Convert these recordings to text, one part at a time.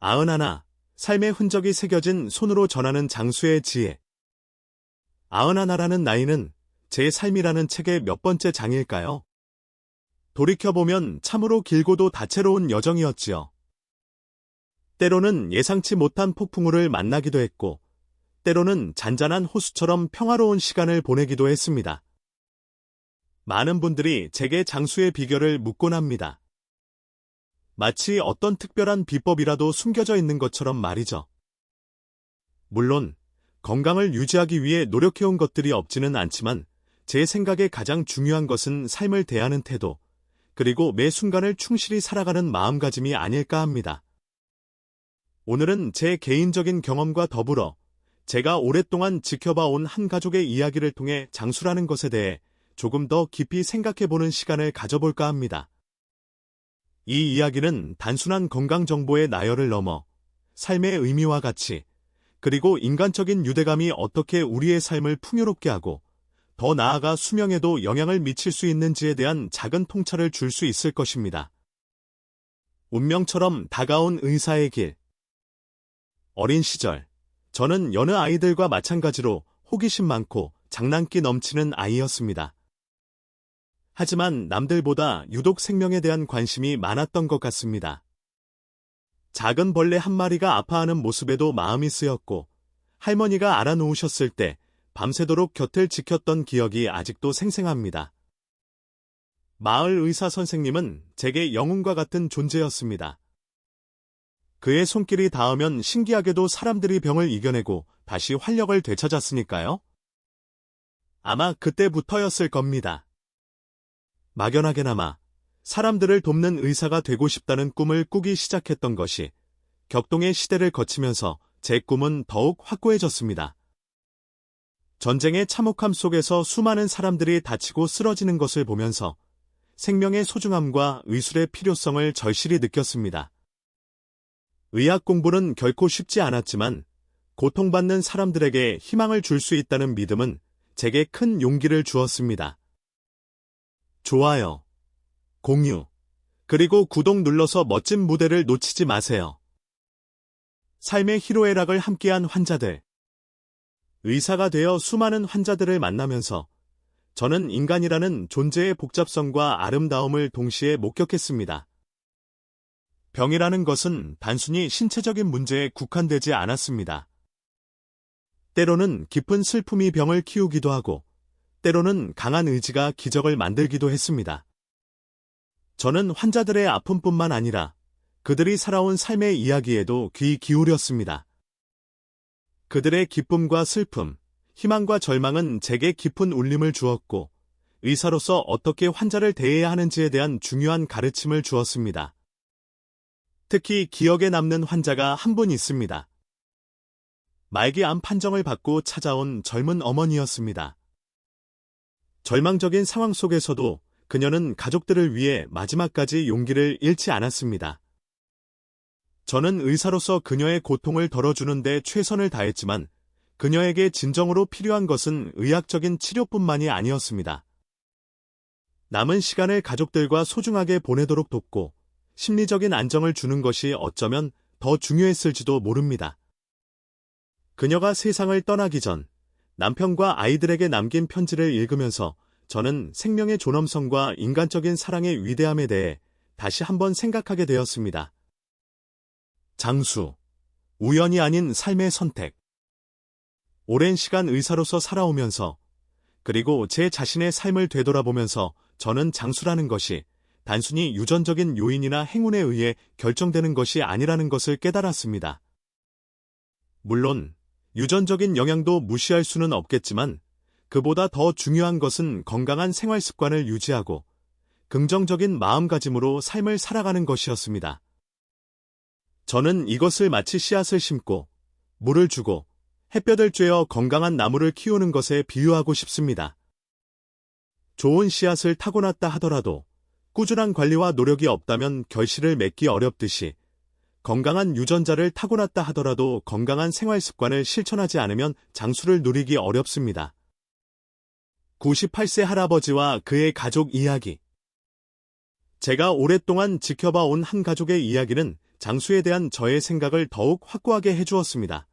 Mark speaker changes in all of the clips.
Speaker 1: 91. 삶의 흔적이 새겨진 손으로 전하는 장수의 지혜. 91라는 나이는 제 삶이라는 책의 몇 번째 장일까요? 돌이켜보면 참으로 길고도 다채로운 여정이었지요. 때로는 예상치 못한 폭풍우를 만나기도 했고, 때로는 잔잔한 호수처럼 평화로운 시간을 보내기도 했습니다. 많은 분들이 제게 장수의 비결을 묻곤 합니다. 마치 어떤 특별한 비법이라도 숨겨져 있는 것처럼 말이죠. 물론 건강을 유지하기 위해 노력해온 것들이 없지는 않지만 제 생각에 가장 중요한 것은 삶을 대하는 태도, 그리고 매 순간을 충실히 살아가는 마음가짐이 아닐까 합니다. 오늘은 제 개인적인 경험과 더불어 제가 오랫동안 지켜봐온 한 가족의 이야기를 통해 장수라는 것에 대해 조금 더 깊이 생각해보는 시간을 가져볼까 합니다. 이 이야기는 단순한 건강 정보의 나열을 넘어 삶의 의미와 가치, 그리고 인간적인 유대감이 어떻게 우리의 삶을 풍요롭게 하고 더 나아가 수명에도 영향을 미칠 수 있는지에 대한 작은 통찰을 줄 수 있을 것입니다. 운명처럼 다가온 의사의 길. 어린 시절, 저는 여느 아이들과 마찬가지로 호기심 많고 장난기 넘치는 아이였습니다. 하지만 남들보다 유독 생명에 대한 관심이 많았던 것 같습니다. 작은 벌레 한 마리가 아파하는 모습에도 마음이 쓰였고, 할머니가 알아놓으셨을 때 밤새도록 곁을 지켰던 기억이 아직도 생생합니다. 마을 의사 선생님은 제게 영웅과 같은 존재였습니다. 그의 손길이 닿으면 신기하게도 사람들이 병을 이겨내고 다시 활력을 되찾았으니까요. 아마 그때부터였을 겁니다. 막연하게나마 사람들을 돕는 의사가 되고 싶다는 꿈을 꾸기 시작했던 것이 격동의 시대를 거치면서 제 꿈은 더욱 확고해졌습니다. 전쟁의 참혹함 속에서 수많은 사람들이 다치고 쓰러지는 것을 보면서 생명의 소중함과 의술의 필요성을 절실히 느꼈습니다. 의학 공부는 결코 쉽지 않았지만 고통받는 사람들에게 희망을 줄 수 있다는 믿음은 제게 큰 용기를 주었습니다. 좋아요, 공유, 그리고 구독 눌러서 멋진 무대를 놓치지 마세요. 삶의 희로애락을 함께한 환자들. 의사가 되어 수많은 환자들을 만나면서 저는 인간이라는 존재의 복잡성과 아름다움을 동시에 목격했습니다. 병이라는 것은 단순히 신체적인 문제에 국한되지 않았습니다. 때로는 깊은 슬픔이 병을 키우기도 하고, 때로는 강한 의지가 기적을 만들기도 했습니다. 저는 환자들의 아픔뿐만 아니라 그들이 살아온 삶의 이야기에도 귀 기울였습니다. 그들의 기쁨과 슬픔, 희망과 절망은 제게 깊은 울림을 주었고, 의사로서 어떻게 환자를 대해야 하는지에 대한 중요한 가르침을 주었습니다. 특히 기억에 남는 환자가 한 분 있습니다. 말기 암 판정을 받고 찾아온 젊은 어머니였습니다. 절망적인 상황 속에서도 그녀는 가족들을 위해 마지막까지 용기를 잃지 않았습니다. 저는 의사로서 그녀의 고통을 덜어주는 데 최선을 다했지만 그녀에게 진정으로 필요한 것은 의학적인 치료뿐만이 아니었습니다. 남은 시간을 가족들과 소중하게 보내도록 돕고 심리적인 안정을 주는 것이 어쩌면 더 중요했을지도 모릅니다. 그녀가 세상을 떠나기 전 남편과 아이들에게 남긴 편지를 읽으면서 저는 생명의 존엄성과 인간적인 사랑의 위대함에 대해 다시 한번 생각하게 되었습니다. 장수, 우연이 아닌 삶의 선택. 오랜 시간 의사로서 살아오면서, 그리고 제 자신의 삶을 되돌아보면서 저는 장수라는 것이 단순히 유전적인 요인이나 행운에 의해 결정되는 것이 아니라는 것을 깨달았습니다. 물론 유전적인 영향도 무시할 수는 없겠지만 그보다 더 중요한 것은 건강한 생활 습관을 유지하고 긍정적인 마음가짐으로 삶을 살아가는 것이었습니다. 저는 이것을 마치 씨앗을 심고 물을 주고 햇볕을 쬐어 건강한 나무를 키우는 것에 비유하고 싶습니다. 좋은 씨앗을 타고났다 하더라도 꾸준한 관리와 노력이 없다면 결실을 맺기 어렵듯이 건강한 유전자를 타고났다 하더라도 건강한 생활 습관을 실천하지 않으면 장수를 누리기 어렵습니다. 98세 할아버지와 그의 가족 이야기. 제가 오랫동안 지켜봐온 한 가족의 이야기는 장수에 대한 저의 생각을 더욱 확고하게 해주었습니다.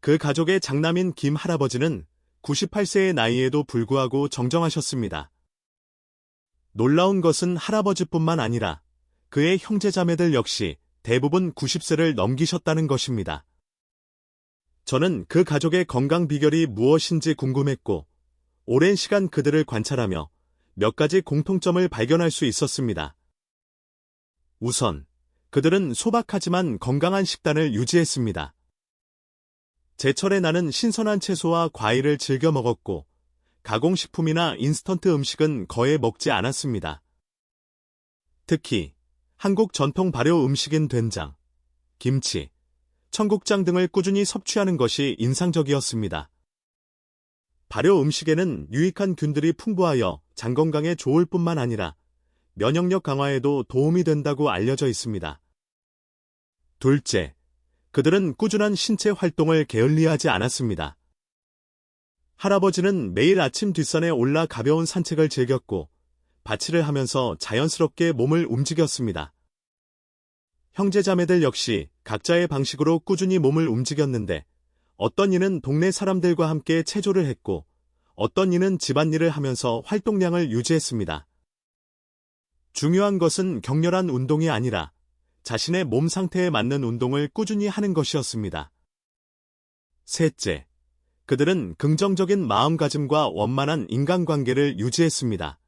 Speaker 1: 그 가족의 장남인 김 할아버지는 98세의 나이에도 불구하고 정정하셨습니다. 놀라운 것은 할아버지뿐만 아니라 그의 형제자매들 역시 대부분 90세를 넘기셨다는 것입니다. 저는 그 가족의 건강 비결이 무엇인지 궁금했고, 오랜 시간 그들을 관찰하며 몇 가지 공통점을 발견할 수 있었습니다. 우선, 그들은 소박하지만 건강한 식단을 유지했습니다. 제철에 나는 신선한 채소와 과일을 즐겨 먹었고, 가공식품이나 인스턴트 음식은 거의 먹지 않았습니다. 특히 한국 전통 발효 음식인 된장, 김치, 청국장 등을 꾸준히 섭취하는 것이 인상적이었습니다. 발효 음식에는 유익한 균들이 풍부하여 장 건강에 좋을 뿐만 아니라 면역력 강화에도 도움이 된다고 알려져 있습니다. 둘째, 그들은 꾸준한 신체 활동을 게을리하지 않았습니다. 할아버지는 매일 아침 뒷산에 올라 가벼운 산책을 즐겼고, 밭일을 하면서 자연스럽게 몸을 움직였습니다. 형제자매들 역시 각자의 방식으로 꾸준히 몸을 움직였는데, 어떤 이는 동네 사람들과 함께 체조를 했고, 어떤 이는 집안일을 하면서 활동량을 유지했습니다. 중요한 것은 격렬한 운동이 아니라 자신의 몸 상태에 맞는 운동을 꾸준히 하는 것이었습니다. 셋째, 그들은 긍정적인 마음가짐과 원만한 인간관계를 유지했습니다.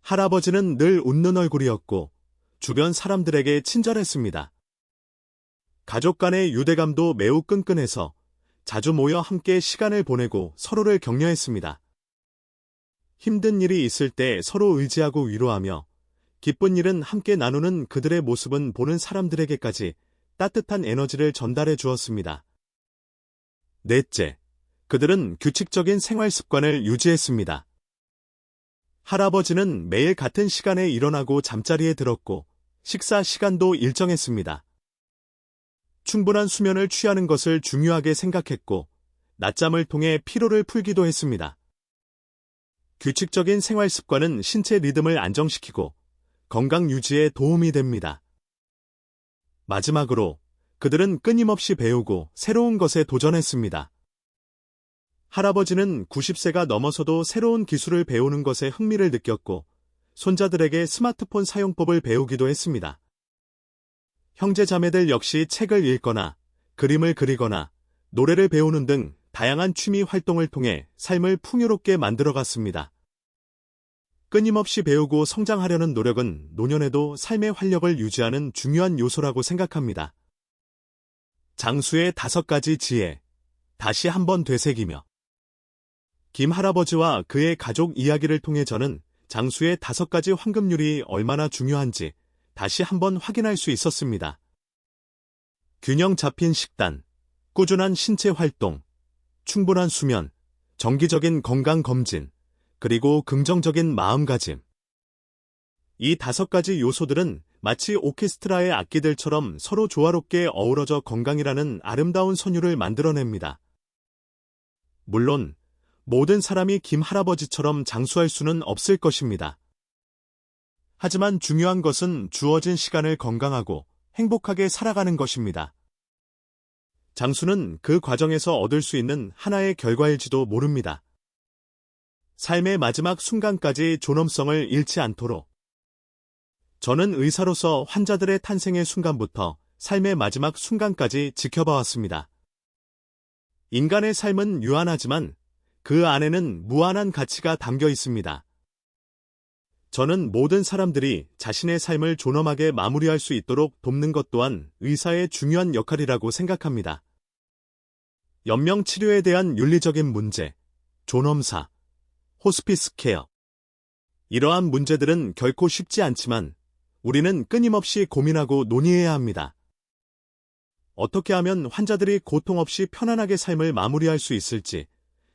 Speaker 1: 할아버지는 늘 웃는 얼굴이었고 주변 사람들에게 친절했습니다. 가족 간의 유대감도 매우 끈끈해서 자주 모여 함께 시간을 보내고 서로를 격려했습니다. 힘든 일이 있을 때 서로 의지하고 위로하며 기쁜 일은 함께 나누는 그들의 모습은 보는 사람들에게까지 따뜻한 에너지를 전달해 주었습니다. 넷째, 그들은 규칙적인 생활 습관을 유지했습니다. 할아버지는 매일 같은 시간에 일어나고 잠자리에 들었고 식사 시간도 일정했습니다. 충분한 수면을 취하는 것을 중요하게 생각했고 낮잠을 통해 피로를 풀기도 했습니다. 규칙적인 생활 습관은 신체 리듬을 안정시키고 건강 유지에 도움이 됩니다. 마지막으로 그들은 끊임없이 배우고 새로운 것에 도전했습니다. 할아버지는 90세가 넘어서도 새로운 기술을 배우는 것에 흥미를 느꼈고 손자들에게 스마트폰 사용법을 배우기도 했습니다. 형제자매들 역시 책을 읽거나 그림을 그리거나 노래를 배우는 등 다양한 취미 활동을 통해 삶을 풍요롭게 만들어갔습니다. 끊임없이 배우고 성장하려는 노력은 노년에도 삶의 활력을 유지하는 중요한 요소라고 생각합니다. 장수의 5가지 지혜, 다시 한번 되새기며. 김 할아버지와 그의 가족 이야기를 통해 저는 장수의 5가지 황금률이 얼마나 중요한지 다시 한번 확인할 수 있었습니다. 균형 잡힌 식단, 꾸준한 신체 활동, 충분한 수면, 정기적인 건강 검진, 그리고 긍정적인 마음가짐. 이 5가지 요소들은 마치 오케스트라의 악기들처럼 서로 조화롭게 어우러져 건강이라는 아름다운 선율을 만들어냅니다. 물론 모든 사람이 김 할아버지처럼 장수할 수는 없을 것입니다. 하지만 중요한 것은 주어진 시간을 건강하고 행복하게 살아가는 것입니다. 장수는 그 과정에서 얻을 수 있는 하나의 결과일지도 모릅니다. 삶의 마지막 순간까지 존엄성을 잃지 않도록. 저는 의사로서 환자들의 탄생의 순간부터 삶의 마지막 순간까지 지켜봐왔습니다. 인간의 삶은 유한하지만 그 안에는 무한한 가치가 담겨 있습니다. 저는 모든 사람들이 자신의 삶을 존엄하게 마무리할 수 있도록 돕는 것 또한 의사의 중요한 역할이라고 생각합니다. 연명 치료에 대한 윤리적인 문제, 존엄사, 호스피스 케어. 이러한 문제들은 결코 쉽지 않지만 우리는 끊임없이 고민하고 논의해야 합니다. 어떻게 하면 환자들이 고통 없이 편안하게 삶을 마무리할 수 있을지,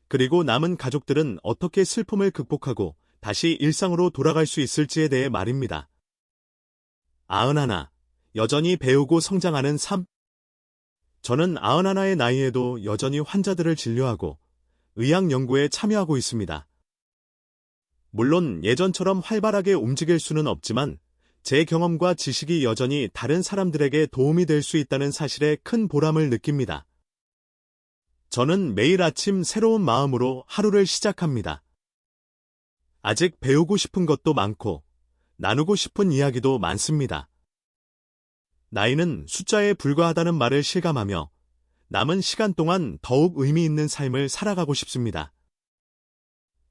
Speaker 1: 그리고 남은 가족들은 어떻게 슬픔을 극복하고 다시 일상으로 돌아갈 수 있을지에 대해 말입니다. 91. 여전히 배우고 성장하는 삶. 저는 91의 나이에도 여전히 환자들을 진료하고 의학 연구에 참여하고 있습니다. 물론 예전처럼 활발하게 움직일 수는 없지만 제 경험과 지식이 여전히 다른 사람들에게 도움이 될 수 있다는 사실에 큰 보람을 느낍니다. 저는 매일 아침 새로운 마음으로 하루를 시작합니다. 아직 배우고 싶은 것도 많고, 나누고 싶은 이야기도 많습니다. 나이는 숫자에 불과하다는 말을 실감하며 남은 시간 동안 더욱 의미 있는 삶을 살아가고 싶습니다.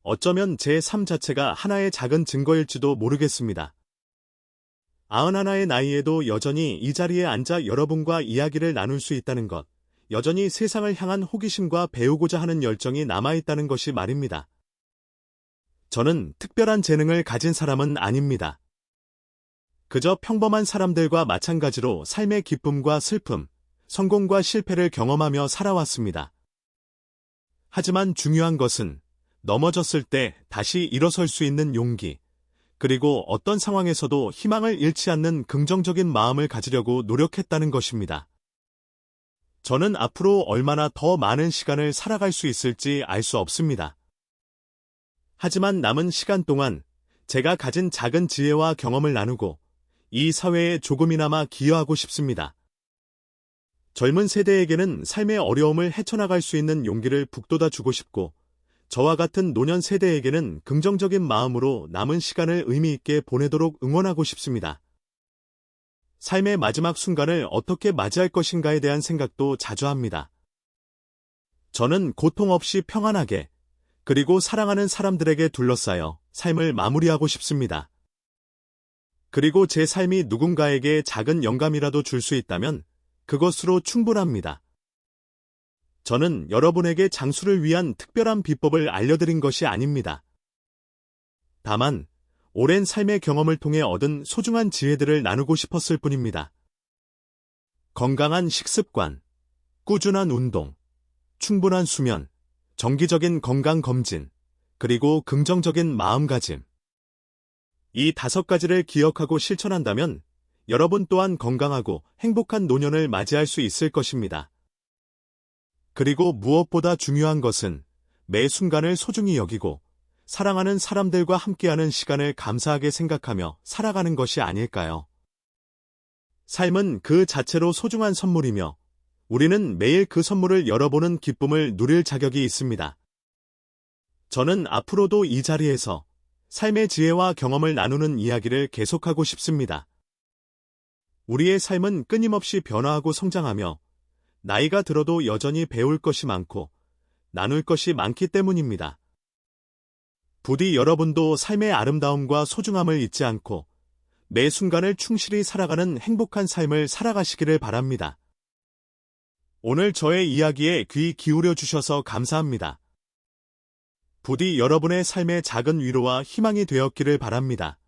Speaker 1: 어쩌면 제 삶 자체가 하나의 작은 증거일지도 모르겠습니다. 91의 나이에도 여전히 이 자리에 앉아 여러분과 이야기를 나눌 수 있다는 것, 여전히 세상을 향한 호기심과 배우고자 하는 열정이 남아있다는 것이 말입니다. 저는 특별한 재능을 가진 사람은 아닙니다. 그저 평범한 사람들과 마찬가지로 삶의 기쁨과 슬픔, 성공과 실패를 경험하며 살아왔습니다. 하지만 중요한 것은 넘어졌을 때 다시 일어설 수 있는 용기, 그리고 어떤 상황에서도 희망을 잃지 않는 긍정적인 마음을 가지려고 노력했다는 것입니다. 저는 앞으로 얼마나 더 많은 시간을 살아갈 수 있을지 알 수 없습니다. 하지만 남은 시간 동안 제가 가진 작은 지혜와 경험을 나누고 이 사회에 조금이나마 기여하고 싶습니다. 젊은 세대에게는 삶의 어려움을 헤쳐나갈 수 있는 용기를 북돋아 주고 싶고, 저와 같은 노년 세대에게는 긍정적인 마음으로 남은 시간을 의미 있게 보내도록 응원하고 싶습니다. 삶의 마지막 순간을 어떻게 맞이할 것인가에 대한 생각도 자주 합니다. 저는 고통 없이 평안하게, 그리고 사랑하는 사람들에게 둘러싸여 삶을 마무리하고 싶습니다. 그리고 제 삶이 누군가에게 작은 영감이라도 줄 수 있다면 그것으로 충분합니다. 저는 여러분에게 장수를 위한 특별한 비법을 알려드린 것이 아닙니다. 다만, 오랜 삶의 경험을 통해 얻은 소중한 지혜들을 나누고 싶었을 뿐입니다. 건강한 식습관, 꾸준한 운동, 충분한 수면, 정기적인 건강검진, 그리고 긍정적인 마음가짐. 이 5가지를 기억하고 실천한다면 여러분 또한 건강하고 행복한 노년을 맞이할 수 있을 것입니다. 그리고 무엇보다 중요한 것은 매 순간을 소중히 여기고 사랑하는 사람들과 함께하는 시간을 감사하게 생각하며 살아가는 것이 아닐까요? 삶은 그 자체로 소중한 선물이며 우리는 매일 그 선물을 열어보는 기쁨을 누릴 자격이 있습니다. 저는 앞으로도 이 자리에서 삶의 지혜와 경험을 나누는 이야기를 계속하고 싶습니다. 우리의 삶은 끊임없이 변화하고 성장하며 나이가 들어도 여전히 배울 것이 많고 나눌 것이 많기 때문입니다. 부디 여러분도 삶의 아름다움과 소중함을 잊지 않고 매 순간을 충실히 살아가는 행복한 삶을 살아가시기를 바랍니다. 오늘 저의 이야기에 귀 기울여 주셔서 감사합니다. 부디 여러분의 삶의 작은 위로와 희망이 되었기를 바랍니다.